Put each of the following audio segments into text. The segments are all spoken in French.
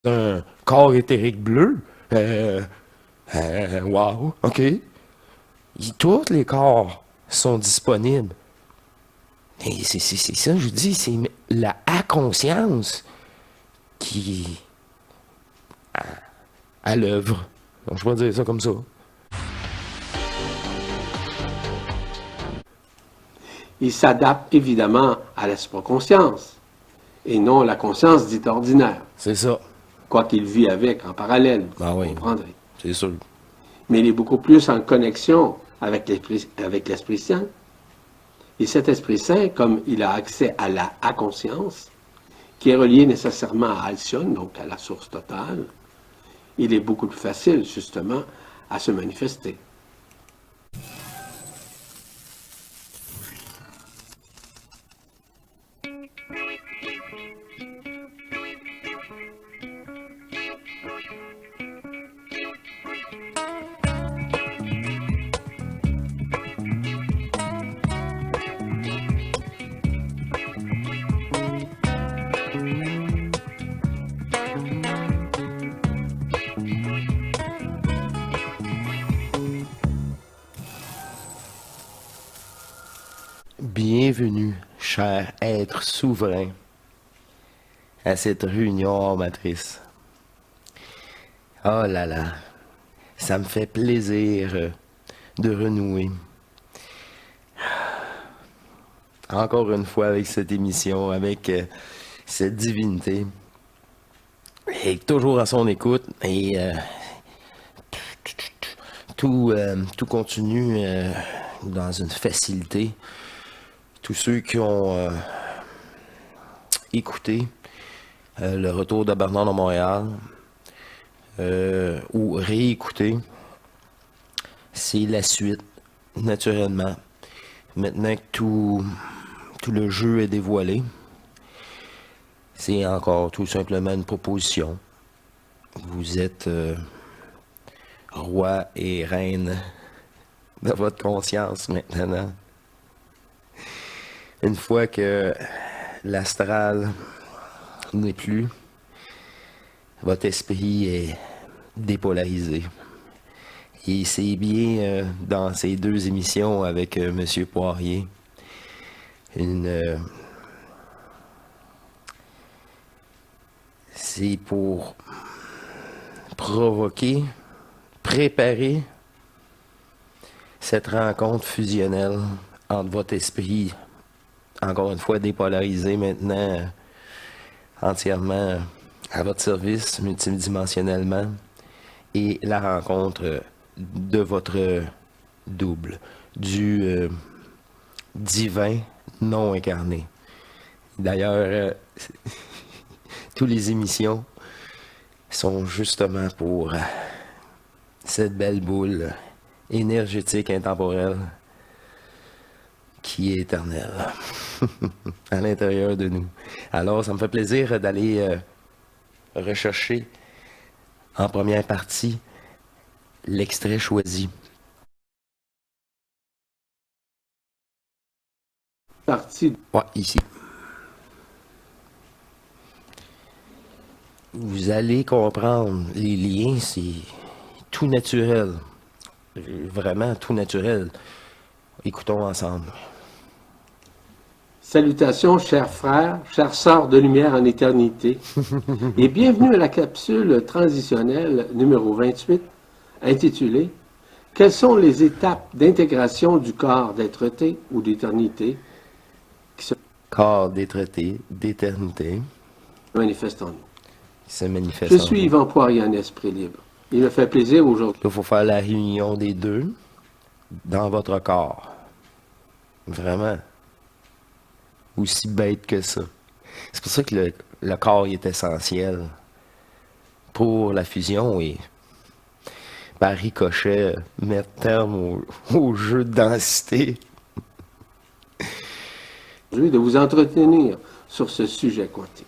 Un corps éthérique bleu. Wow, ok. Tous les corps sont disponibles. Et c'est ça, je vous dis, c'est la inconscience qui à l'œuvre. Donc, je vais dire ça comme ça. Il s'adapte évidemment à la supraconscience et non à la conscience dite ordinaire, C'est ça. quoiqu'il vit avec en parallèle, Ben vous oui, comprendrez. c'est sûr. Mais il est beaucoup plus en connexion avec l'Esprit Saint. Et cet Esprit Saint, comme il a accès à la conscience, qui est relié nécessairement à Alcyone, donc à la source totale, il est beaucoup plus facile, justement, à se manifester. Bienvenue, cher être souverain, à cette réunion hors matrice. Oh là là, ça me fait plaisir de renouer. Encore une fois avec cette émission, avec cette divinité. Et toujours à son écoute. Et tout continue dans une facilité. Tous ceux qui ont écouté le retour de Bernard de Montréal ou réécouté, c'est la suite, naturellement. Maintenant que tout le jeu est dévoilé, c'est encore tout simplement une proposition. Vous êtes roi et reine de votre conscience maintenant. Une fois que l'astral n'est plus, votre esprit est dépolarisé. Et c'est bien dans ces deux émissions avec M. Poirier, c'est pour provoquer, préparer cette rencontre fusionnelle entre votre esprit, encore une fois dépolarisé maintenant, entièrement à votre service multidimensionnellement, et la rencontre de votre double, du divin non incarné. D'ailleurs, toutes les émissions sont justement pour cette belle boule énergétique intemporelle qui est éternelle à l'intérieur de nous. Alors, ça me fait plaisir d'aller rechercher en première partie l'extrait choisi. Partie Ouais, ici. Vous allez comprendre les liens, c'est tout naturel. Vraiment tout naturel. Écoutons ensemble. Salutations, chers frères, chères sœurs de lumière en éternité, et bienvenue à la capsule transitionnelle numéro 28, intitulée « Quelles sont les étapes d'intégration du corps d'être-té ou d'éternité qui se Corps d'être-té, d'éternité, manifestent en nous ?» qui se manifeste Je en suis vous. Yvan Poirier en esprit libre. Il me fait plaisir aujourd'hui. Là, il faut faire la réunion des deux dans votre corps. Vraiment. Aussi bête que ça. C'est pour ça que le corps est essentiel pour la fusion et par ricochet mettre terme au jeu de densité. De vous entretenir sur ce sujet quantique.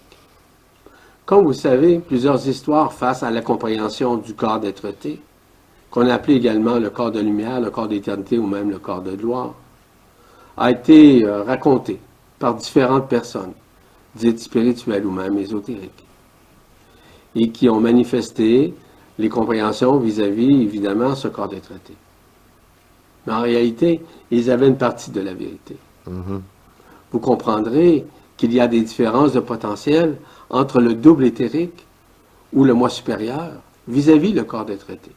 Comme vous le savez, plusieurs histoires face à la compréhension du corps d'être-té, qu'on a appelé également le corps de lumière, le corps d'éternité ou même le corps de gloire, a été racontée par différentes personnes, dites spirituelles ou même ésotériques. et qui ont manifesté les compréhensions vis-à-vis, évidemment, ce corps des traités. Mais en réalité, ils avaient une partie de la vérité. Vous comprendrez qu'il y a des différences de potentiel entre le double éthérique ou le moi supérieur vis-à-vis le corps des traités.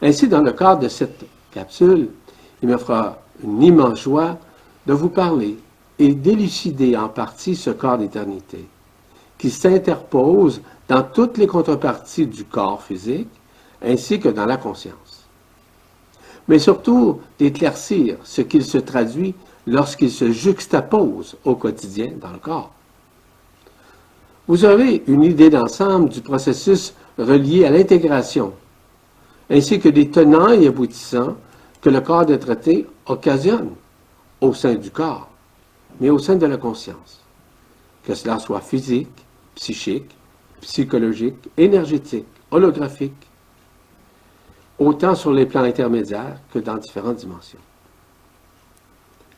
Ainsi, dans le cadre de cette capsule, il me fera une immense joie de vous parler et d'élucider en partie ce corps d'éternité qui s'interpose dans toutes les contreparties du corps physique ainsi que dans la conscience. Mais surtout d'éclaircir ce qu'il se traduit lorsqu'il se juxtapose au quotidien dans le corps. Vous aurez une idée d'ensemble du processus relié à l'intégration, ainsi que des tenants et aboutissants que le corps des traités occasionne au sein du corps, mais au sein de la conscience, que cela soit physique, psychique, psychologique, énergétique, holographique, autant sur les plans intermédiaires que dans différentes dimensions.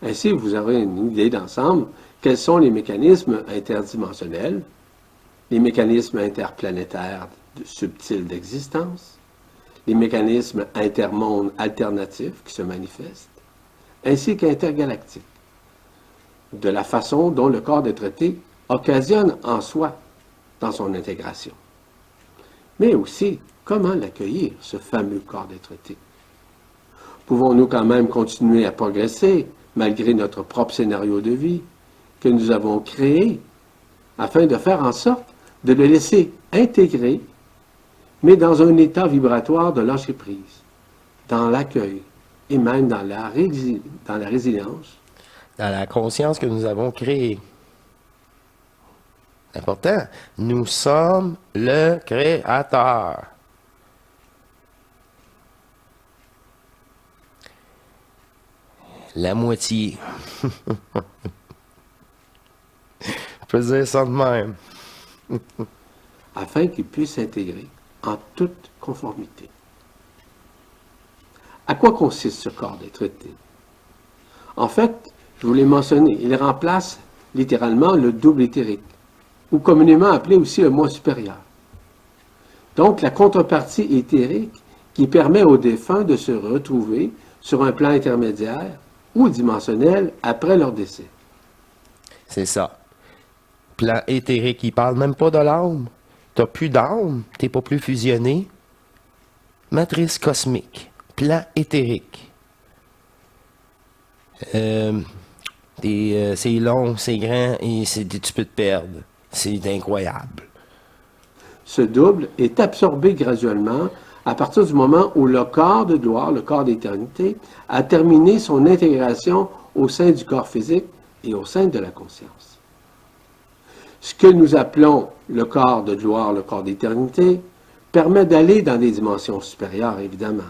Ainsi, vous aurez une idée d'ensemble quels sont les mécanismes interdimensionnels, les mécanismes interplanétaires subtils d'existence, les mécanismes intermondes alternatifs qui se manifestent, ainsi qu'intergalactiques, de la façon dont le corps des traités occasionne en soi dans son intégration. Mais aussi, comment l'accueillir, ce fameux corps des traités? Pouvons-nous quand même continuer à progresser malgré notre propre scénario de vie que nous avons créé afin de faire en sorte de le laisser intégrer, mais dans un état vibratoire de lâcher-prise, dans l'accueil et même dans la résilience. Dans la conscience que nous avons créée. Important, nous sommes le Créateur. La moitié. Je peux dire ça de même. Afin qu'il puisse s'intégrer en toute conformité. À quoi consiste ce corps des traités? En fait, je vous l'ai mentionné, il remplace littéralement le double éthérique, ou communément appelé aussi le moi supérieur. Donc, la contrepartie éthérique qui permet aux défunts de se retrouver sur un plan intermédiaire ou dimensionnel après leur décès. C'est ça. Plan éthérique, il parle même pas de l'âme. T'as plus d'âme, t'es pas plus fusionné. Matrice cosmique, plan éthérique. C'est long, c'est grand et tu peux te perdre. C'est incroyable. Ce double est absorbé graduellement à partir du moment où le corps de gloire, le corps d'éternité, a terminé son intégration au sein du corps physique et au sein de la conscience. Ce que nous appelons le corps de gloire, le corps d'éternité, permet d'aller dans des dimensions supérieures, évidemment.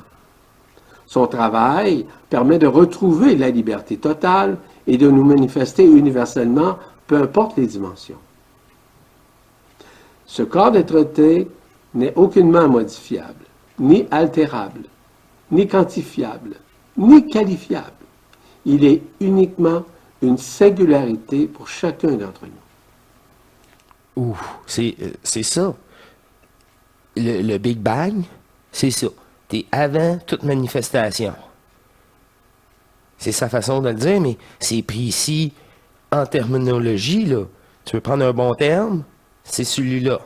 Son travail permet de retrouver la liberté totale et de nous manifester universellement, peu importe les dimensions. Ce corps des traités n'est aucunement modifiable, ni altérable, ni quantifiable, ni qualifiable. Il est uniquement une singularité pour chacun d'entre nous. Ouh, c'est ça. Le Big Bang, c'est ça. T'es avant toute manifestation. C'est sa façon de le dire, mais c'est précis en terminologie, là. Tu veux prendre un bon terme, c'est celui-là.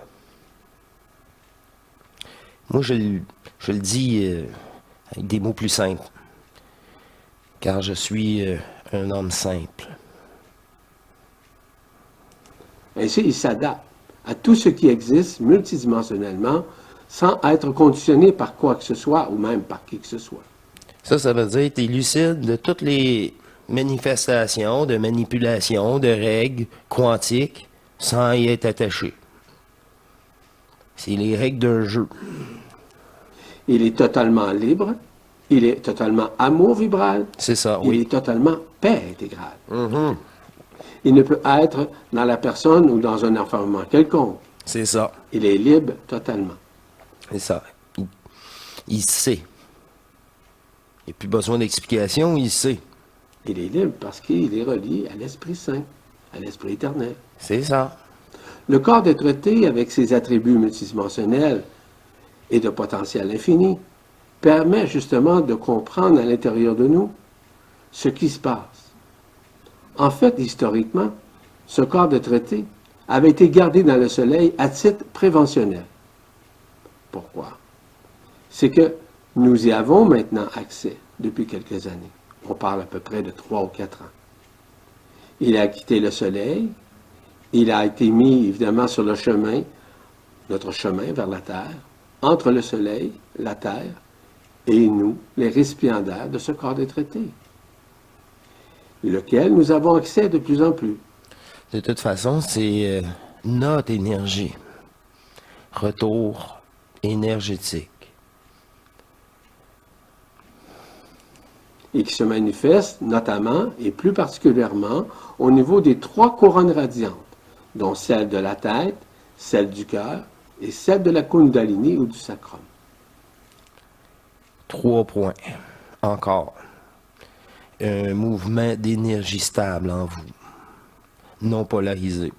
Moi, je le dis avec des mots plus simples, car je suis un homme simple. Ainsi, il s'adapte à tout ce qui existe multidimensionnellement sans être conditionné par quoi que ce soit ou même par qui que ce soit. Ça veut dire que tu es lucide de toutes les manifestations, de manipulations, de règles quantiques sans y être attaché. C'est les règles d'un jeu. Il est totalement libre, il est totalement amour vibral, C'est ça, il oui. est totalement paix intégrale. Mhm. Il ne peut être dans la personne ou dans un enfermement quelconque. C'est ça. Il est libre totalement. C'est ça. Il sait. Il n'y a plus besoin d'explication, il sait. Il est libre parce qu'il est relié à l'Esprit Saint, à l'Esprit éternel. C'est ça. Le corps d'être-té, avec ses attributs multidimensionnels et de potentiel infini, permet justement de comprendre à l'intérieur de nous ce qui se passe. En fait, historiquement, ce corps d'être-té avait été gardé dans le Soleil à titre préventionnel. Pourquoi? C'est que nous y avons maintenant accès depuis quelques années. On parle à peu près de 3 ou 4 ans. Il a quitté le Soleil, il a été mis évidemment sur le chemin, notre chemin vers la Terre, entre le Soleil, la Terre, et nous, les récipiendaires de ce corps d'être-té, lequel nous avons accès de plus en plus. De toute façon, c'est notre énergie. Retour énergétique. Et qui se manifeste notamment et plus particulièrement au niveau des 3 couronnes radiantes, dont celle de la tête, celle du cœur et celle de la Kundalini ou du sacrum. 3 points. Encore. Un mouvement d'énergie stable en vous. Non polarisé.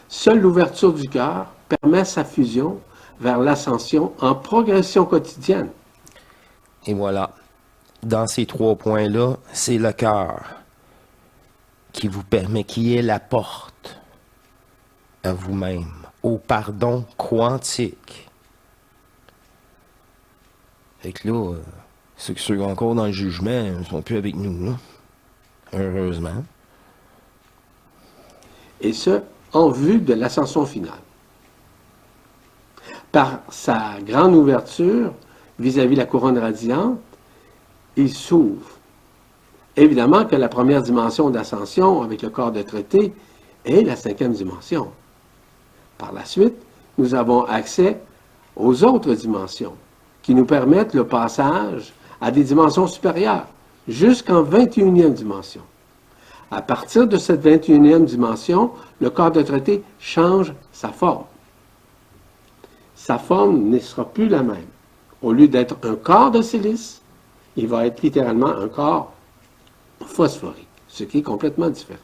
Seule l'ouverture du cœur permet sa fusion vers l'ascension en progression quotidienne. Et voilà. Dans ces 3 points-là, c'est le cœur qui vous permet, qui est la porte à vous-même, au pardon quantique. Fait que là, ceux qui sont encore dans le jugement ne sont plus avec nous, là. Heureusement. Et ce, en vue de l'ascension finale. Par sa grande ouverture vis-à-vis la couronne radiante, il s'ouvre. Évidemment que la première dimension d'ascension avec le corps d'être-té est la 5e dimension. Par la suite, nous avons accès aux autres dimensions qui nous permettent le passage à des dimensions supérieures, jusqu'en 21e dimension. À partir de cette 21e dimension, le corps d'être-té change sa forme. Sa forme ne sera plus la même. Au lieu d'être un corps de silice, il va être littéralement un corps phosphorique, ce qui est complètement différent.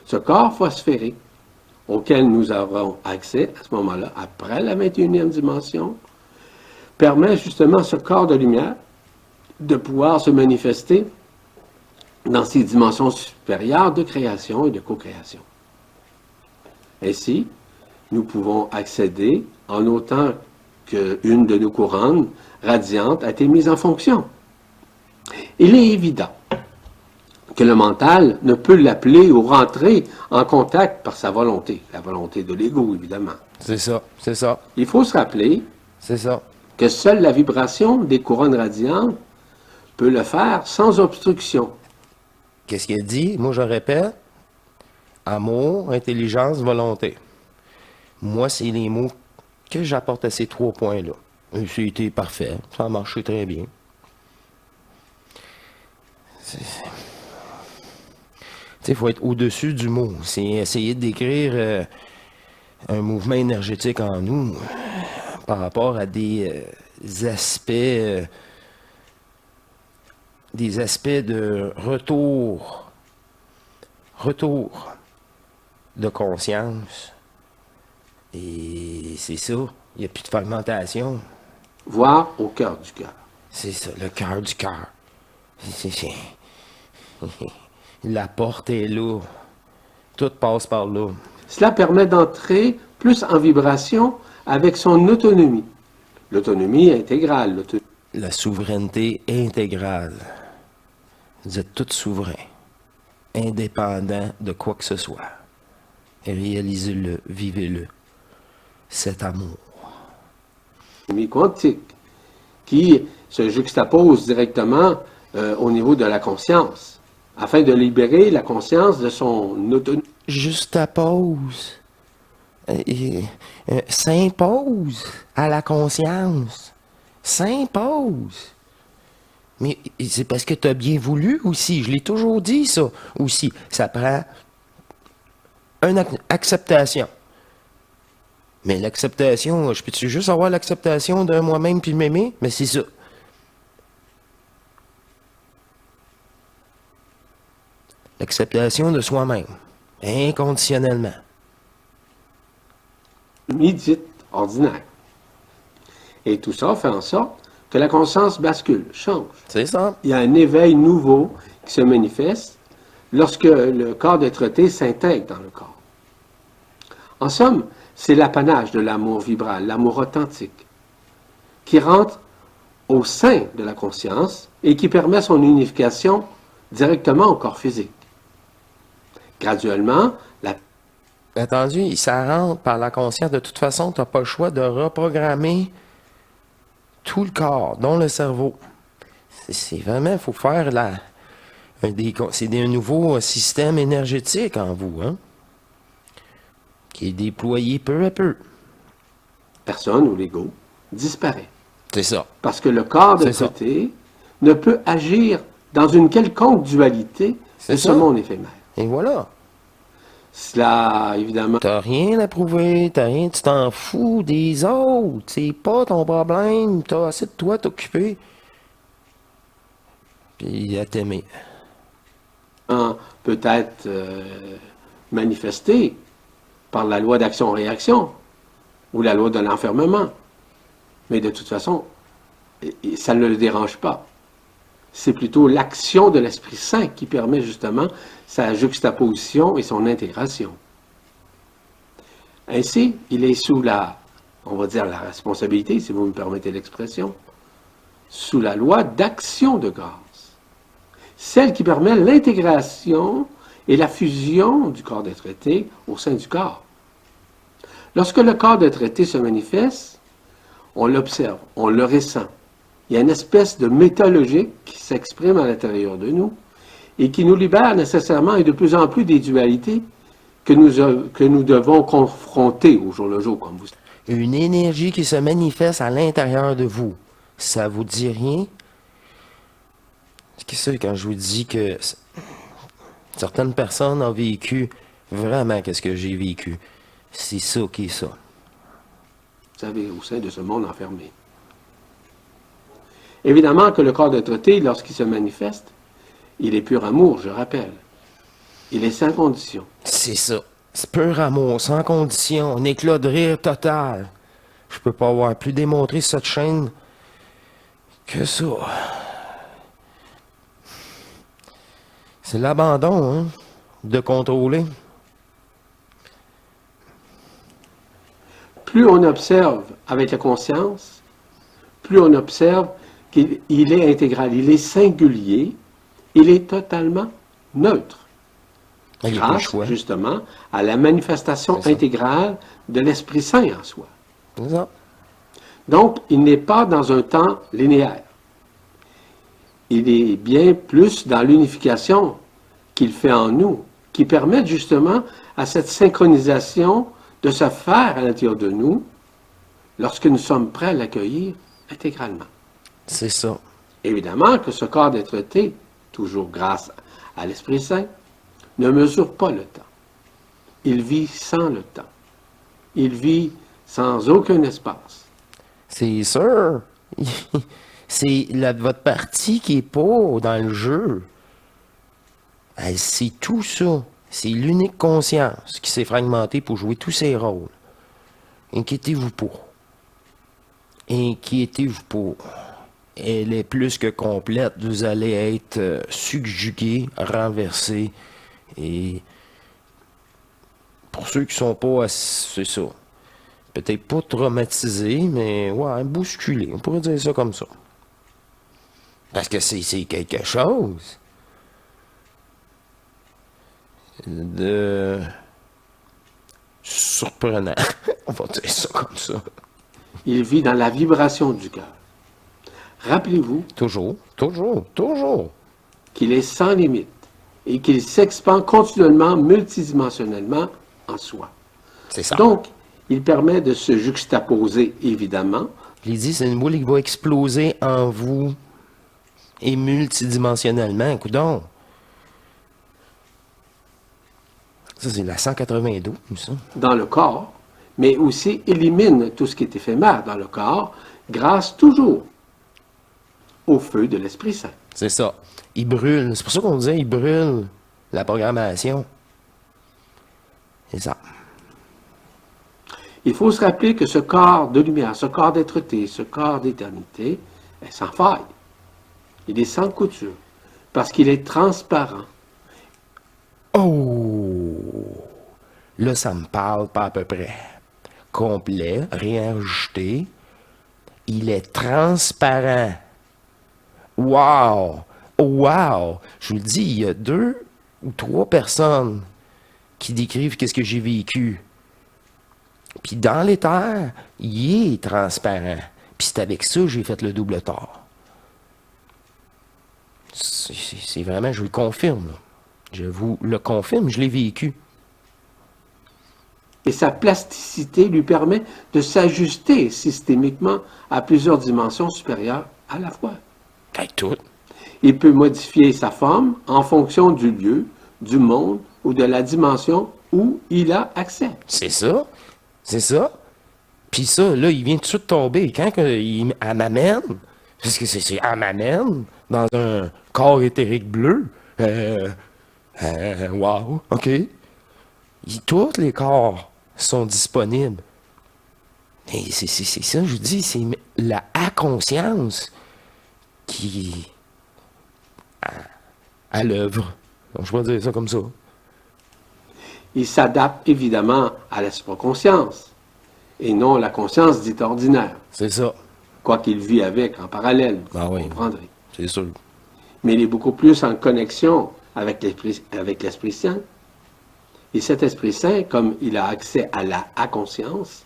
Ce corps phosphérique, auquel nous aurons accès à ce moment-là, après la 21e dimension, permet justement à ce corps de lumière de pouvoir se manifester dans ces dimensions supérieures de création et de co-création. Ainsi, nous pouvons accéder en autant qu'une de nos couronnes radiantes a été mise en fonction. Il est évident que le mental ne peut l'appeler ou rentrer en contact par sa volonté, la volonté de l'ego, évidemment. C'est ça, c'est ça, Il faut se rappeler c'est ça. que seule la vibration des couronnes radiantes peut le faire sans obstruction. Qu'est-ce qu'il dit? Moi, je répète. Amour, intelligence, volonté. Moi, c'est les mots que j'apporte à ces 3 points-là. Et c'était parfait. Ça a marché très bien. Il faut être au-dessus du mot. C'est essayer de décrire un mouvement énergétique en nous par rapport à des aspects de retour de conscience. Et c'est ça, il n'y a plus de fragmentation. Voire au cœur du cœur. C'est ça, le cœur du cœur. La porte est là. Tout passe par là. Cela permet d'entrer plus en vibration avec son autonomie. L'autonomie intégrale. La souveraineté intégrale. Vous êtes tous souverains, indépendants de quoi que ce soit. Et réalisez-le, vivez-le. Cet amour. L'autonomie quantique qui se juxtapose directement au niveau de la conscience afin de libérer la conscience de son autonomie. Juxtapose. S'impose à la conscience. S'impose. Mais c'est parce que tu as bien voulu aussi. Je l'ai toujours dit, ça. Aussi, ça prend une acceptation. Mais l'acceptation, je peux-tu juste avoir l'acceptation de moi-même puis m'aimer? Mais c'est ça. L'acceptation de soi-même. Inconditionnellement. Dite ordinaire. Et tout ça fait en sorte que la conscience bascule, change. C'est ça. Il y a un éveil nouveau qui se manifeste lorsque le corps d'être-té s'intègre dans le corps. En somme, c'est l'apanage de l'amour vibral, l'amour authentique, qui rentre au sein de la conscience et qui permet son unification directement au corps physique. Graduellement, la Attendu, ça rentre par la conscience. De toute façon, tu n'as pas le choix de reprogrammer tout le corps, dont le cerveau. C'est vraiment, il faut faire c'est un nouveau système énergétique en vous, hein, qui est déployé peu à peu. personne ou l'ego disparaît. C'est ça. Parce que le corps C'est ça. d'être-té ne peut agir dans une quelconque dualité C'est de ce ça. monde éphémère. Et voilà. Cela, évidemment, T'as rien à prouver, tu t'en fous des autres. C'est pas ton problème. T'as assez de toi t'occuper. Puis à t'aimer. peut être manifesté par la loi d'action-réaction ou la loi de l'enfermement. Mais de toute façon, ça ne le dérange pas. C'est plutôt l'action de l'Esprit Saint qui permet justement sa juxtaposition et son intégration. Ainsi, il est sous on va dire la responsabilité, si vous me permettez l'expression, sous la loi d'action de grâce, celle qui permet l'intégration et la fusion du corps d'être-té au sein du corps. Lorsque le corps d'être-té se manifeste, on l'observe, on le ressent. Il y a une espèce de métalogique qui s'exprime à l'intérieur de nous et qui nous libère nécessairement et de plus en plus des dualités que nous devons confronter au jour le jour, comme vous savez. Une énergie qui se manifeste à l'intérieur de vous. Ça vous dit rien? Qu'est-ce que quand je vous dis que certaines personnes ont vécu vraiment qu'est-ce que j'ai vécu? C'est ça qui est ça. Vous savez, au sein de ce monde enfermé. Évidemment que le corps d'être-té, lorsqu'il se manifeste, il est pur amour, je rappelle. Il est sans condition. C'est ça. C'est pur amour, sans condition, un éclat de rire total. Je peux pas avoir plus démontré cette chaîne que ça. C'est l'abandon, hein, de contrôler. Plus on observe avec la conscience, plus on observe qu'il est intégral, il est singulier, il est totalement neutre. Il n'y a pas le Grâce, choix. justement, à la manifestation C'est ça. intégrale de l'Esprit Saint en soi. C'est ça. Donc, il n'est pas dans un temps linéaire. Il est bien plus dans l'unification qu'il fait en nous, qui permet justement à cette synchronisation de se faire à l'intérieur de nous lorsque nous sommes prêts à l'accueillir intégralement. C'est ça. Évidemment que ce corps d'être-té, toujours grâce à l'Esprit Saint, ne mesure pas le temps. Il vit sans le temps. Il vit sans aucun espace. C'est sûr. C'est votre partie qui est pas dans le jeu. C'est tout ça. C'est l'unique conscience qui s'est fragmentée pour jouer tous ses rôles. Inquiétez-vous pas. Inquiétez-vous pas. Elle est plus que complète. Vous allez être subjugué, renversé. Et pour ceux qui sont pas, c'est ça. Peut-être pas traumatisés, mais ouais, bousculés. On pourrait dire ça comme ça. Parce que c'est quelque chose de surprenant. On va dire ça comme ça. Il vit dans la vibration du cœur. Rappelez-vous Toujours, toujours, toujours. qu'il est sans limite et qu'il s'expand continuellement, multidimensionnellement en soi. C'est ça. Donc, il permet de se juxtaposer, évidemment. Je l'ai dit, c'est une boule qui va exploser en vous et multidimensionnellement. Coudonc. Ça, c'est la 192, ça. Dans le corps, mais aussi élimine tout ce qui est éphémère dans le corps, grâce toujours au feu de l'Esprit Saint. C'est ça. Il brûle. C'est pour ça qu'on disait il brûle la programmation. C'est ça. Il faut se rappeler que ce corps de lumière, ce corps d'être-té, ce corps d'éternité est sans faille. Il est sans couture, parce qu'il est transparent. Oh! Là, ça me parle pas à peu près. Complet, rien ajouté. Il est transparent. Wow! Wow! Je vous le dis, il y a 2 ou 3 personnes qui décrivent qu'est-ce que j'ai vécu. Puis dans l'éther, il est transparent. Puis c'est avec ça que j'ai fait le double tort. C'est vraiment, je vous le confirme. Là. Je vous le confirme, je l'ai vécu. Et sa plasticité lui permet de s'ajuster systémiquement à plusieurs dimensions supérieures à la fois. Tout. Il peut modifier sa forme en fonction du lieu, du monde ou de la dimension où il a accès. C'est ça. C'est ça. Puis ça, là, il vient tout de suite tomber. Quand elle m'amène, parce que elle m'amène dans un corps éthérique bleu. Wow, OK. Tous les corps sont disponibles. Et c'est ça, je vous dis, c'est la inconscience qui à l'œuvre. Donc, je vais dire ça comme ça. Il s'adapte évidemment à la supraconscience et non la conscience dite ordinaire, C'est ça. quoiqu'il vit avec en parallèle, Ah vous oui. comprendrez. C'est sûr. Mais il est beaucoup plus en connexion avec l'Esprit Saint. Et cet Esprit Saint, comme il a accès à la conscience,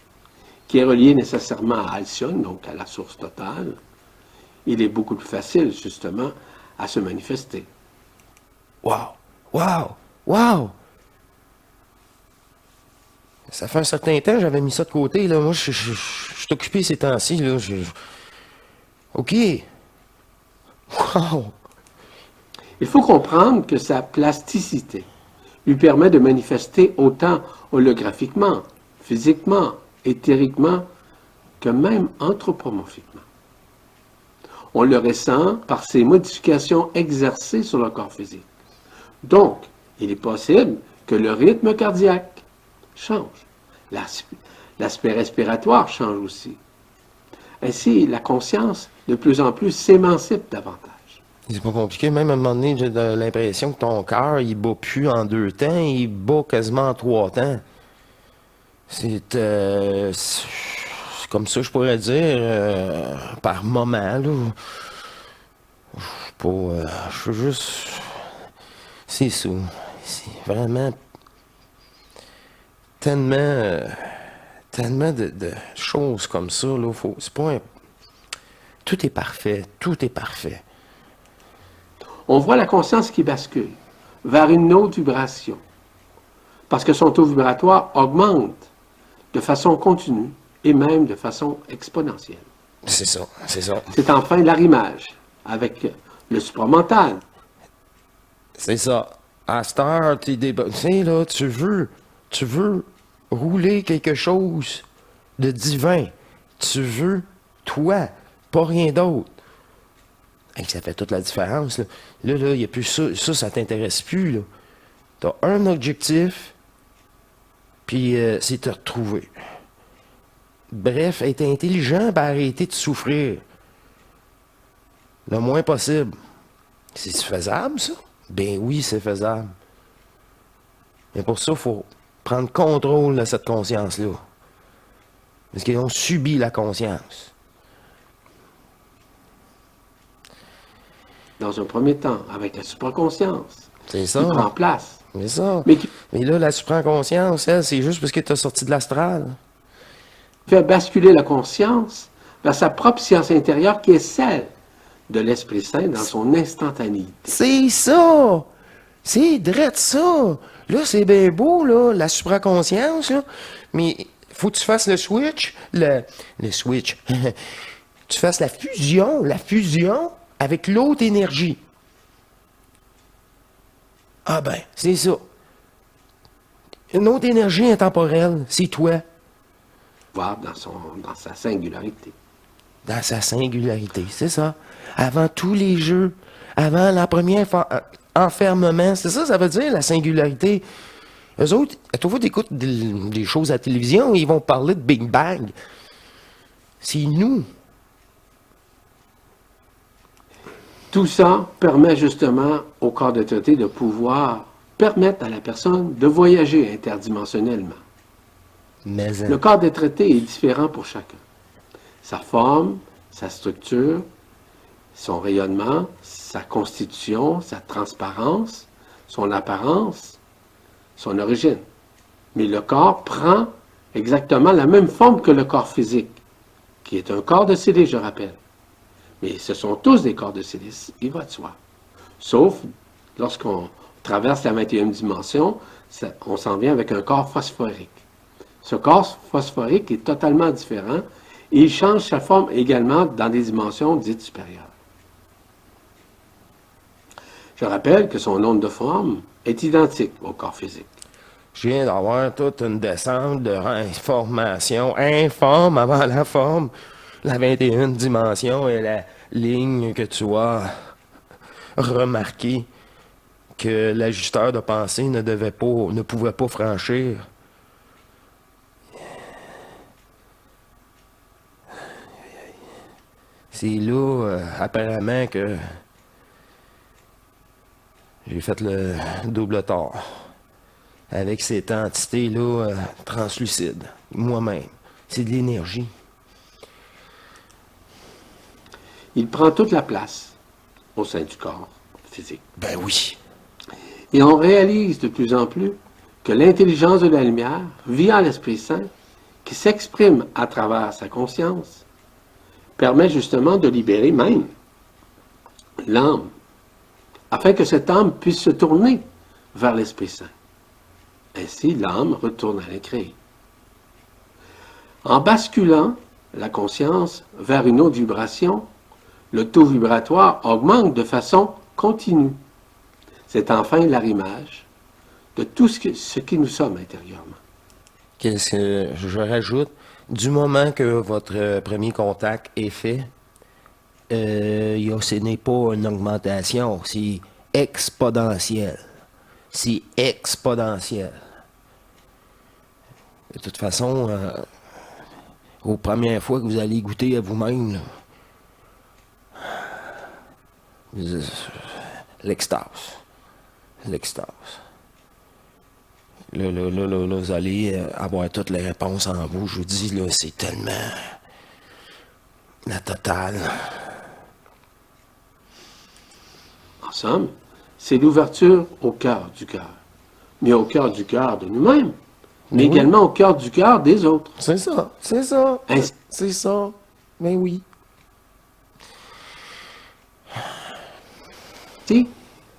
qui est relié nécessairement à Alcyone, donc à la source totale, il est beaucoup plus facile, justement, à se manifester. Wow! Wow! Wow! Ça fait un certain temps, j'avais mis ça de côté, là. Moi, je suis occupé ces temps-ci, là. OK. Wow! Il faut comprendre que sa plasticité lui permet de manifester autant holographiquement, physiquement, éthériquement, que même anthropomorphiquement. On le ressent par ces modifications exercées sur le corps physique. Donc, il est possible que le rythme cardiaque change. L'aspect respiratoire change aussi. Ainsi, la conscience, de plus en plus, s'émancipe davantage. C'est pas compliqué. Même à un moment donné, j'ai l'impression que ton cœur, il bat plus en 2 temps, il bat quasiment en 3 temps. C'est comme ça, je pourrais dire, par moment, là. Je veux juste... C'est ça. C'est vraiment tellement de choses comme ça, là. C'est pas tout est parfait. Tout est parfait. On voit la conscience qui bascule vers une autre vibration, parce que son taux vibratoire augmente de façon continue et même de façon exponentielle. C'est ça, c'est ça. C'est enfin l'arrimage avec le supramental. C'est ça. À cette heure, tu sais, là, tu veux rouler quelque chose de divin. Tu veux toi, pas rien d'autre. Hey, ça fait toute la différence, là. Là, il n'y a plus ça. Ça t'intéresse plus, là. T'as un objectif, puis c'est te retrouver. Bref, être intelligent, ben arrêter de souffrir. Le moins possible. C'est faisable, ça? Ben oui, c'est faisable. Mais pour ça, il faut prendre contrôle de cette conscience-là. Parce qu'ils ont subi la conscience. Dans un premier temps, avec la supraconscience, C'est ça. qui prend place. C'est ça. Mais qui Mais là, la supraconscience, elle, c'est juste parce que tu as sorti de l'astral. fait basculer la conscience vers sa propre science intérieure qui est celle de l'Esprit Saint dans son instantanéité. C'est ça! C'est drôle ça! Là, c'est bien beau, là, la supraconscience, là, mais faut que tu fasses le switch, le switch. Tu fasses la fusion avec l'autre énergie. Ah ben, c'est ça. Une autre énergie intemporelle, c'est toi. Voir dans sa singularité. Dans sa singularité, c'est ça. Avant tous les jeux, avant la première enfermement, c'est ça veut dire, la singularité. Eux autres, à tout fois, t'écoutes des choses à la télévision, ils vont parler de Big Bang. C'est nous. Tout ça permet justement au corps de traité de pouvoir permettre à la personne de voyager interdimensionnellement. Mais Le corps de traité est différent pour chacun. Sa forme, sa structure, son rayonnement, sa constitution, sa transparence, son apparence, son origine. Mais le corps prend exactement la même forme que le corps physique, qui est un corps de silice, je rappelle. Mais ce sont tous des corps de silice, il va de soi. Sauf lorsqu'on traverse la 21e dimension, on s'en vient avec un corps phosphorique. Ce corps phosphorique est totalement différent et il change sa forme également dans des dimensions dites supérieures. Je rappelle que son onde de forme est identique au corps physique. je viens d'avoir toute une descente de information informe avant la forme. La 21e dimension est la ligne que tu as remarqué que l'ajusteur de pensée ne pouvait pas franchir. C'est là, apparemment, que j'ai fait le double tort. Avec cette entité-là translucide. Moi-même. C'est de l'énergie. Il prend toute la place au sein du corps physique. Ben oui. Et on réalise de plus en plus que l'intelligence de la lumière, via l'Esprit Saint, qui s'exprime à travers sa conscience, permet justement de libérer même l'âme, afin que cette âme puisse se tourner vers l'Esprit Saint. Ainsi, l'âme retourne à l'incréé. En basculant la conscience vers une autre vibration, le taux vibratoire augmente de façon continue. C'est enfin l'arrimage de tout ce qui nous sommes intérieurement. Qu'est-ce que je rajoute? Du moment que votre premier contact est fait, ce n'est pas une augmentation, c'est exponentiel. C'est exponentiel. De toute façon, aux premières fois que vous allez goûter à vous-même, là, l'extase. L'extase. Là, vous allez avoir toutes les réponses en vous. Je vous dis, là, c'est tellement la totale. En somme, c'est l'ouverture au cœur du cœur. Mais au cœur du cœur de nous-mêmes, mais Oui. également au cœur du cœur des autres. C'est ça, c'est ça. Ainsi- C'est ça. Ben oui.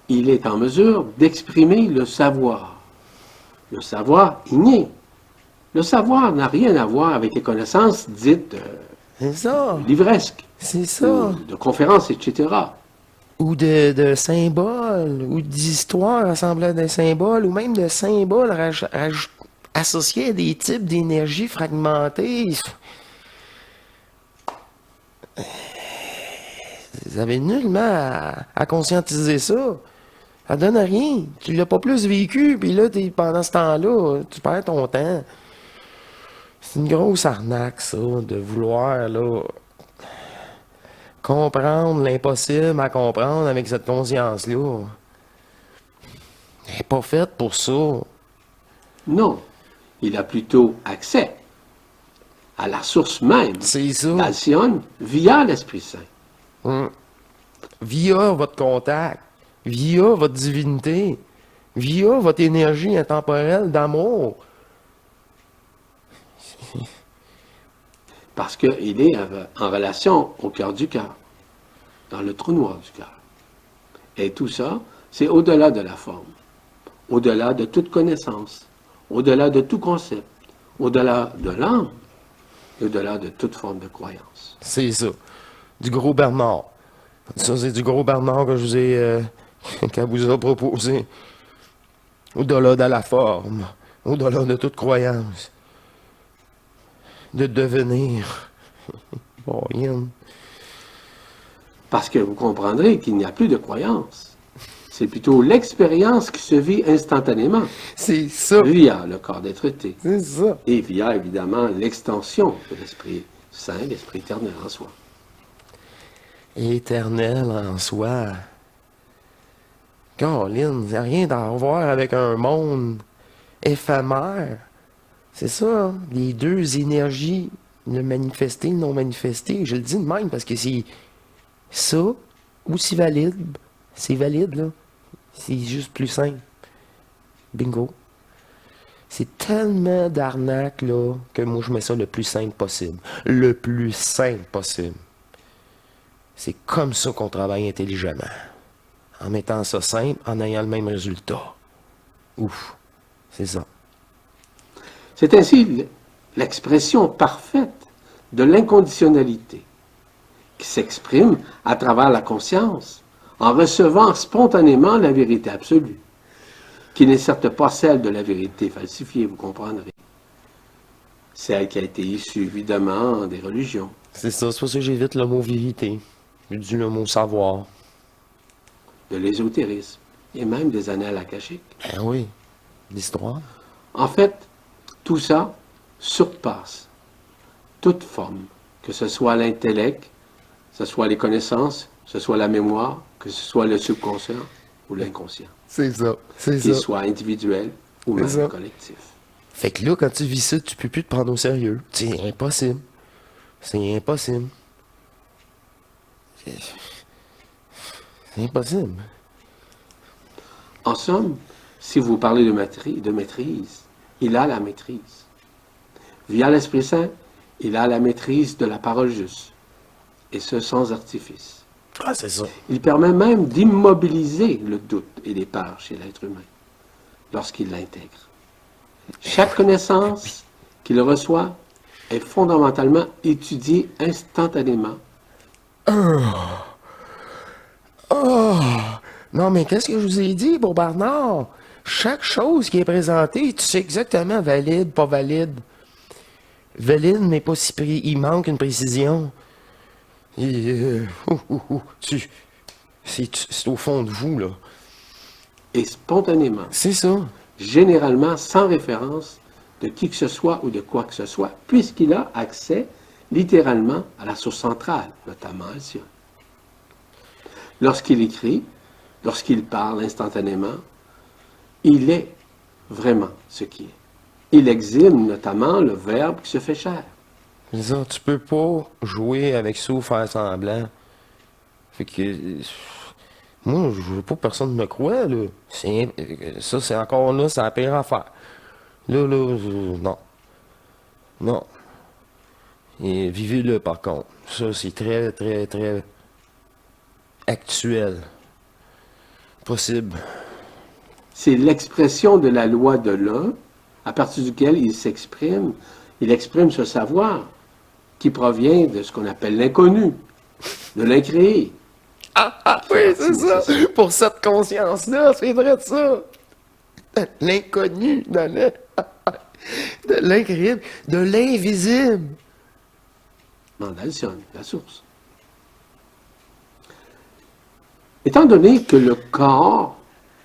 Il est en mesure d'exprimer le savoir inné. Le savoir n'a rien à voir avec les connaissances dites C'est ça. livresques, C'est ça. ou de conférences, etc. Ou de symboles, ou d'histoires ressemblant à des symboles, ou même de symboles associés à des types d'énergie fragmentées. Vous avez nullement à conscientiser ça. Ça donne rien. Tu l'as pas plus vécu, puis là, pendant ce temps-là, tu perds ton temps. C'est une grosse arnaque, ça, de vouloir, là, comprendre l'impossible à comprendre avec cette conscience-là. Elle n'est pas faite pour ça. Non, il a plutôt accès à la source même C'est ça. d'Alcyone via l'Esprit Saint. Via votre contact, via votre divinité, via votre énergie intemporelle d'amour. Parce qu'il est en relation au cœur du cœur, dans le trou noir du cœur. Et tout ça, c'est au-delà de la forme, au-delà de toute connaissance, au-delà de tout concept, au-delà de l'âme, au-delà de toute forme de croyance. C'est ça. Du gros Bernard. Ça, c'est du gros Bernard que je vous ai, qu'elle vous a proposé. Au-delà de la forme, au-delà de toute croyance. De devenir. Bon, rien. Parce que vous comprendrez qu'il n'y a plus de croyance. C'est plutôt l'expérience qui se vit instantanément C'est ça. via le corps d'être-té C'est ça. et via évidemment l'extension de l'Esprit Saint, l'Esprit éternel en soi. Éternel en soi. Caroline, c'est rien à voir avec un monde éphémère. C'est ça, hein, les deux énergies, le manifesté, le non manifesté. Je le dis de même parce que c'est ça, aussi valide. C'est valide, là. C'est juste plus simple. Bingo. C'est tellement d'arnaque, là, que moi, je mets ça le plus simple possible. Le plus simple possible. C'est comme ça qu'on travaille intelligemment. En mettant ça simple, en ayant le même résultat. Ouf. C'est ça. C'est ainsi l'expression parfaite de l'inconditionnalité qui s'exprime à travers la conscience en recevant spontanément la vérité absolue, qui n'est certes pas celle de la vérité falsifiée, vous comprendrez. Celle qui a été issue évidemment des religions, C'est ça, c'est pour ça que j'évite le mot vérité. J'ai dit le mot savoir. de l'ésotérisme et même des annales akashiques. Ben oui, l'histoire. En fait, tout ça surpasse toute forme, que ce soit l'intellect, que ce soit les connaissances, que ce soit la mémoire, que ce soit le subconscient ou l'inconscient, C'est ça, c'est qu'il ça. soit individuel ou C'est même ça. collectif. Fait que là, quand tu vis ça, tu peux plus te prendre au sérieux. C'est impossible. C'est impossible. C'est impossible. En somme, si vous parlez de maîtrise, il a la maîtrise. Via l'Esprit Saint, il a la maîtrise de la parole juste, et ce sans artifice. Ah, c'est ça. Il permet même d'immobiliser le doute et les peurs chez l'être humain lorsqu'il l'intègre. Chaque connaissance qu'il reçoit est fondamentalement étudiée instantanément. Oh! Non, mais qu'est-ce que je vous ai dit, pour Bernard? Chaque chose qui est présentée, tu sais exactement valide, pas valide. Valide, mais pas si il manque une précision. Et, c'est au fond de vous, là. Et spontanément, C'est ça. généralement sans référence de qui que ce soit ou de quoi que ce soit, puisqu'il a accès littéralement à la source centrale, notamment Alcyon. Lorsqu'il écrit, lorsqu'il parle instantanément, il est vraiment ce qui est. Il exime notamment le Verbe qui se fait chair. C'est ça, tu peux pas jouer avec ça ou faire semblant. Fait que... moi, je veux pas que personne me croie, là. Ça, c'est encore là, c'est la pire affaire. Là, non. Non. Et vivez-le, par contre. Ça, c'est très, très, très actuel. Possible. C'est l'expression de la loi de l'un, à partir duquel il s'exprime. Il exprime ce savoir qui provient de ce qu'on appelle l'inconnu, de l'incréé. Ah, oui, c'est ça. Pour cette conscience-là, c'est vrai de ça. De l'inconnu, de l'incrédible, de l'invisible. Mandalson, la source. Étant donné que le corps,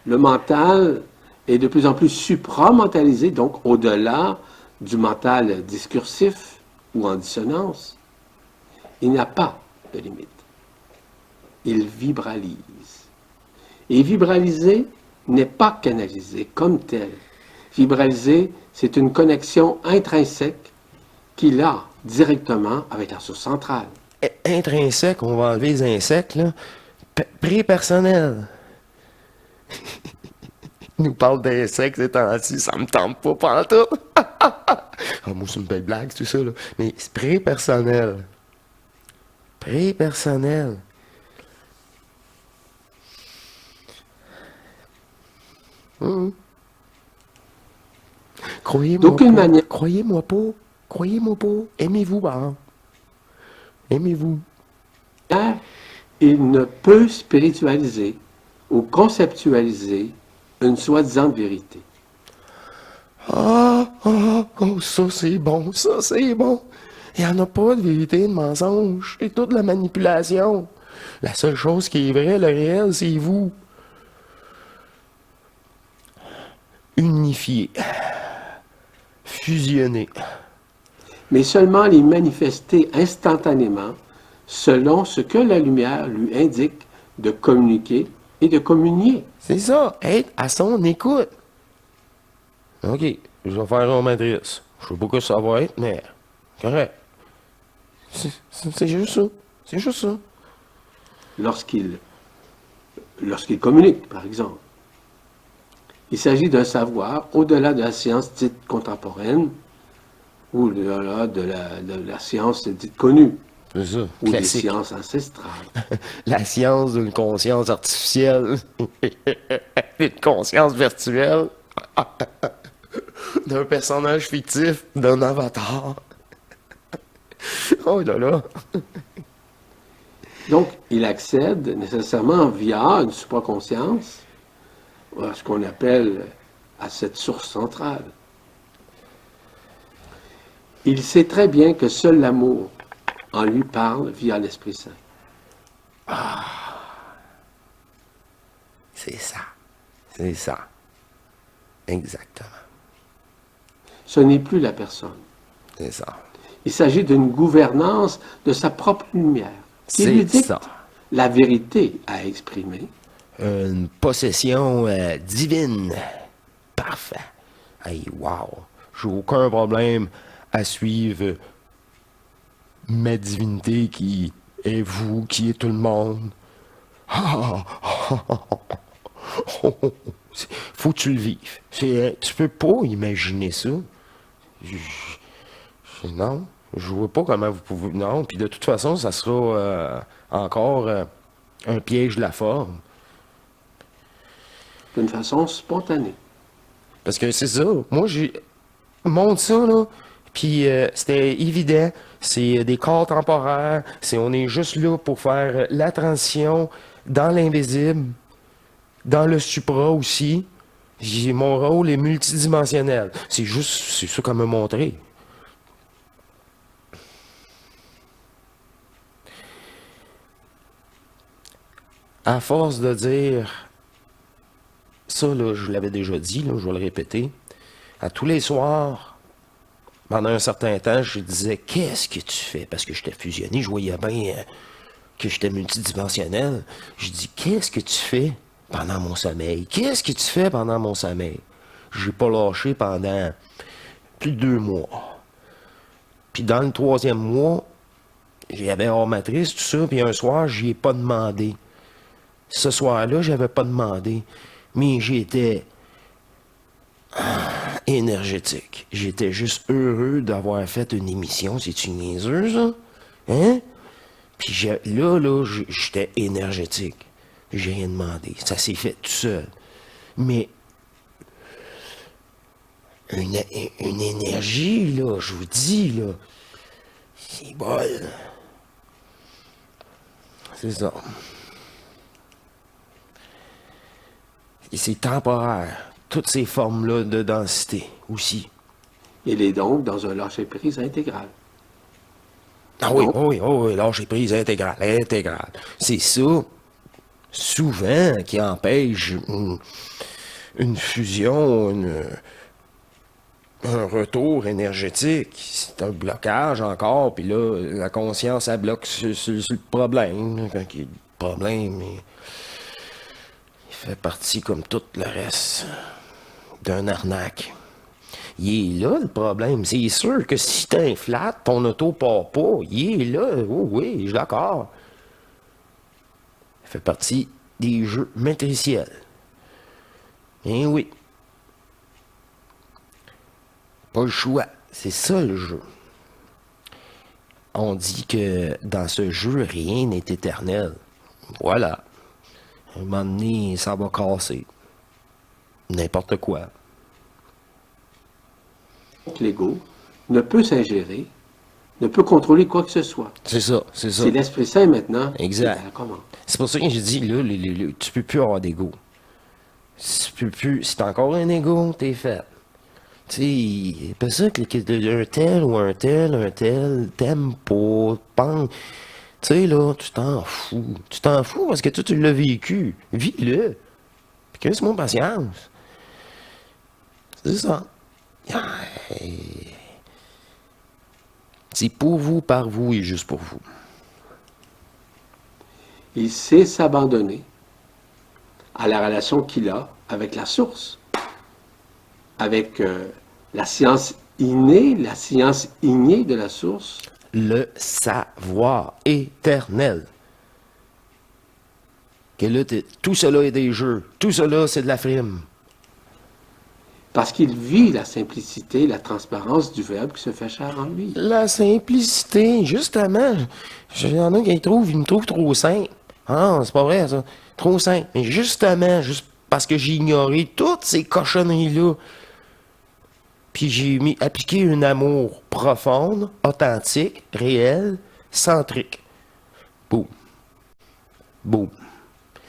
le mental, est de plus en plus supramentalisé, donc au-delà du mental discursif ou en dissonance, il n'y a pas de limite. Il vibralise. Et vibraliser n'est pas canalisé comme tel. Vibraliser, c'est une connexion intrinsèque qu'il a directement avec la source centrale. Intrinsèque, on va enlever les insectes, là. Pré-personnel. Il nous parle d'insectes ces temps-ci, ça me tente pas pantoute. Ah, moi, c'est une belle blague, tout ça, là. Mais c'est pré-personnel. Pré-personnel. Croyez-moi D'aucune pas. manière. Croyez-moi pas. Croyez-moi pas. Aimez-vous, par exemple. Aimez-vous. Il ne peut spiritualiser ou conceptualiser une soi-disant vérité. Ça c'est bon, ça c'est bon. Il n'y en a pas de vérité, de mensonge. C'est toute la manipulation. La seule chose qui est vraie, le réel, c'est vous. unifier, fusionner. Mais seulement les manifester instantanément selon ce que la lumière lui indique de communiquer et de communier. C'est ça, être à son écoute. OK, je vais faire une matrice. Je sais pas que ça va être, mais correct. C'est juste ça. C'est juste ça. Lorsqu'il communique, par exemple. Il s'agit d'un savoir au-delà de la science dite contemporaine ou au-delà de la science dite connue C'est ça. ou des Classique. sciences ancestrales. La science d'une conscience artificielle. Une conscience virtuelle. D'un personnage fictif, d'un avatar. Oh là là. Donc, il accède nécessairement via une supraconscience à ce qu'on appelle à cette source centrale. Il sait très bien que seul l'amour en lui parle via l'Esprit Saint. C'est ça. C'est ça. Exactement. Ce n'est plus la personne. C'est ça. Il s'agit d'une gouvernance de sa propre lumière qui lui C'est dicte ça. la vérité à exprimer. Une possession divine. Parfait. Hey, wow. J'ai aucun problème à suivre ma divinité qui est vous, qui est tout le monde. Faut que tu le vives. Tu peux pas imaginer ça. Non, je vois pas comment vous pouvez. Non, puis de toute façon, ça sera encore un piège de la forme. D'une façon spontanée. Parce que c'est ça. Moi, j'ai monte ça, là. Puis c'était évident. C'est des corps temporaires. On est juste là pour faire la transition dans l'invisible, dans le supra aussi. Mon rôle est multidimensionnel. C'est ça qu'on m'a montré. À force de dire ça, là, je l'avais déjà dit, là, je vais le répéter. À tous les soirs, pendant un certain temps, je disais qu'est-ce que tu fais? Parce que j'étais fusionné, je voyais bien que j'étais multidimensionnel. Je dis qu'est-ce que tu fais pendant mon sommeil? Qu'est-ce que tu fais pendant mon sommeil? J'ai pas lâché pendant plus de 2 mois. Puis dans le 3e mois, j'avais hors matrice, tout ça, puis un soir, j'y ai pas demandé. Ce soir-là, j'avais pas demandé, mais j'étais énergétique. J'étais juste heureux d'avoir fait une émission. C'est-tu niaiseux, ça? Hein? Puis là, j'étais énergétique. J'ai rien demandé. Ça s'est fait tout seul. Mais une énergie, là, je vous dis, là, c'est bol. C'est ça. Et c'est temporaire. Toutes ces formes-là de densité aussi. Il est donc dans un lâcher-prise intégral. Ah oui, oui, lâcher prise intégrale. C'est ça, souvent, qui empêche une fusion, un retour énergétique. C'est un blocage encore, puis là, la conscience, elle bloque sur le problème. Quand il y a le problème, il fait partie, comme tout le reste, d'un arnaque. Il est là, le problème. C'est sûr que si t'inflates, ton auto part pas. Il est là. Oh, oui, je suis d'accord. Il fait partie des jeux matriciels. Eh oui. Pas le choix. C'est ça, le jeu. On dit que dans ce jeu, rien n'est éternel. Voilà. À un moment donné, ça va casser. N'importe quoi. L'ego ne peut s'ingérer, ne peut contrôler quoi que ce soit. C'est ça. C'est l'Esprit Saint maintenant Exact. qui est à la commande. C'est pour ça que j'ai dit, là, tu peux plus avoir d'ego. Tu peux plus. Si t'as encore un ego, t'es fait. Tu sais, c'est pas ça que un tel ou un tel, t'aimes pas, pense. Tu sais, là, tu t'en fous. Tu t'en fous parce que toi, tu l'as vécu. Vis-le. Puis laisse-moi patience. C'est ça. C'est pour vous, par vous et juste pour vous. Il sait s'abandonner à la relation qu'il a avec la source, avec la science innée de la source. Le savoir éternel. Que là, tout cela est des jeux. Tout cela, c'est de la frime. Parce qu'il vit la simplicité, la transparence du Verbe qui se fait chair en lui. La simplicité, justement. Il y en a qui ils me trouvent trop simple. Ah non, c'est pas vrai, ça. Trop simple. Mais justement, juste parce que j'ai ignoré toutes ces cochonneries-là, puis j'ai appliqué un amour profonde, authentique, réel, centrique. Boum. Boum.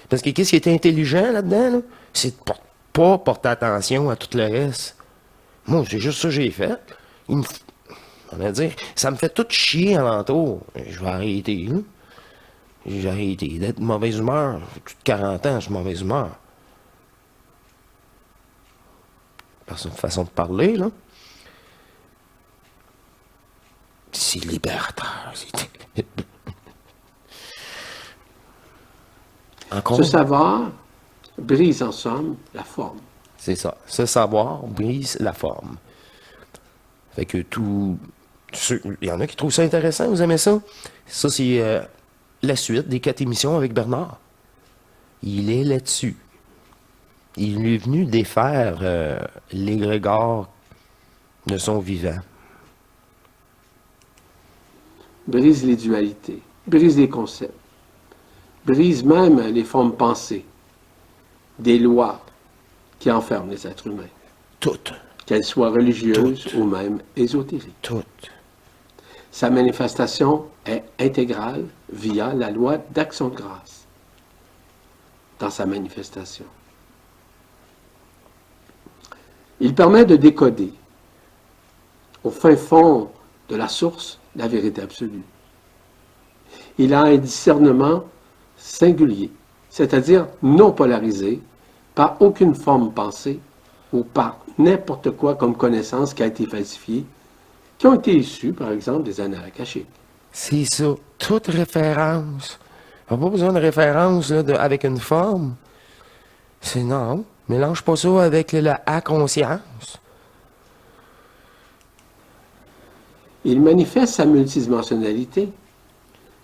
Parce que qu'est-ce qui est intelligent là-dedans, là? C'est de pas porter attention à tout le reste. Moi, c'est juste ça que j'ai fait. On va dire, ça me fait tout chier alentour. Je vais arrêter, là. J'ai arrêté d'être de mauvaise humeur. J'ai 40 ans, je suis de mauvaise humeur. C'est une façon de parler, là. C'est libérateur. Encore? Ce savoir brise en somme la forme. C'est ça. Ce savoir brise la forme. Fait que tout... Il y en a qui trouvent ça intéressant, vous aimez ça? Ça, c'est la suite des 4 émissions avec Bernard. Il est là-dessus. Il est venu défaire l'égrégore de son vivant. Brise les dualités, brise les concepts, brise même les formes pensées, des lois qui enferment les êtres humains. Toutes. Qu'elles soient religieuses Toutes. ou même ésotériques. Toutes. Sa manifestation est intégrale via la loi d'action de grâce dans sa manifestation. Il permet de décoder au fin fond de la source la vérité absolue. Il a un discernement singulier, c'est-à-dire non polarisé par aucune forme pensée ou par n'importe quoi comme connaissance qui a été falsifiée, qui ont été issues, par exemple, des annales akashiques. C'est ça. Toute référence. On n'a pas besoin de référence là, avec une forme. C'est non. Mélange pas ça avec la conscience. Il manifeste sa multidimensionnalité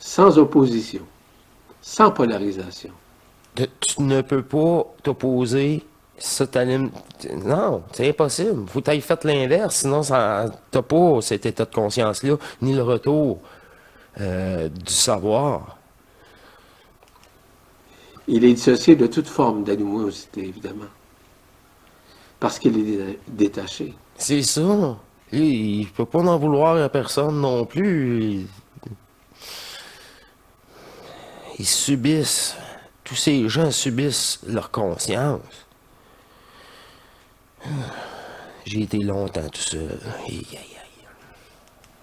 sans opposition, sans polarisation. Tu ne peux pas t'opposer. Ça t'allume. Non, c'est impossible. Faut que tu ailles fait l'inverse, sinon t'as pas cet état de conscience-là, ni le retour du savoir. Il est dissocié de toute forme d'animosité, évidemment, parce qu'il est détaché. C'est ça. Lui, il peut pas en vouloir à personne non plus. Ils subissent. Tous ces gens subissent leur conscience. J'ai été longtemps tout seul. Aïe, aïe, aïe.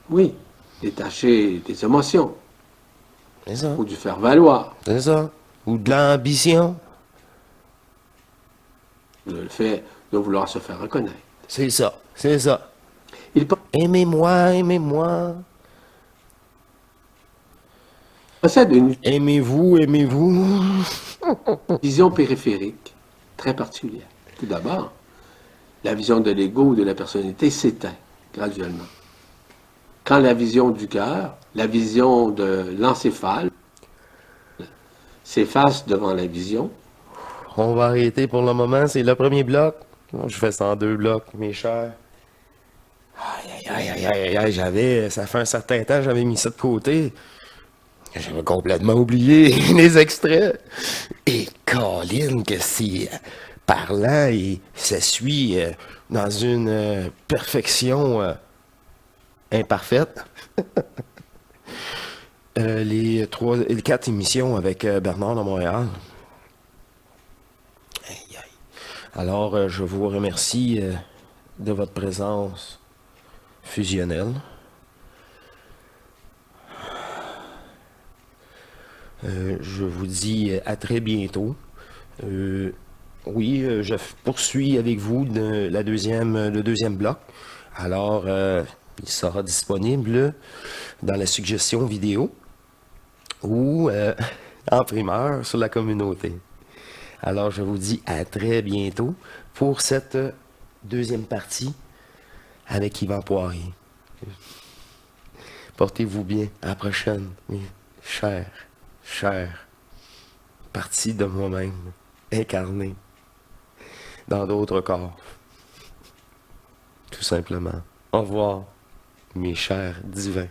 Oui, détaché des émotions, C'est ça. ou du faire-valoir, C'est ça. Ou de l'ambition. le fait de vouloir se faire reconnaître. C'est ça. C'est ça. Il Aimez-moi, aimez-moi. possède une Aimez-vous, aimez-vous. vision périphérique très particulière. Tout d'abord, la vision de l'ego ou de la personnalité s'éteint graduellement. Quand la vision du cœur, la vision de l'encéphale s'efface devant la vision, On va arrêter pour le moment. C'est le premier bloc. Je fais ça en 2 blocs, mes chers. Aïe, aïe, aïe, aïe, aïe, ça fait un certain temps, j'avais mis ça de côté. J'avais complètement oublié les extraits. Et Colin, que c'est parlant et ça suit dans une perfection imparfaite. Les 4 émissions avec Bernard de Montréal. Aïe, aïe. Alors, je vous remercie de votre présence fusionnelle. Je vous dis à très bientôt. Oui, je poursuis avec vous le deuxième bloc. Alors, il sera disponible dans la suggestion vidéo ou en primeur sur la communauté. Alors, je vous dis à très bientôt pour cette deuxième partie avec Yvan Poirier. Portez-vous bien. À la prochaine. Oui. Cher, partie de moi-même, incarné dans d'autres corps. Tout simplement. Au revoir, mes chers divins.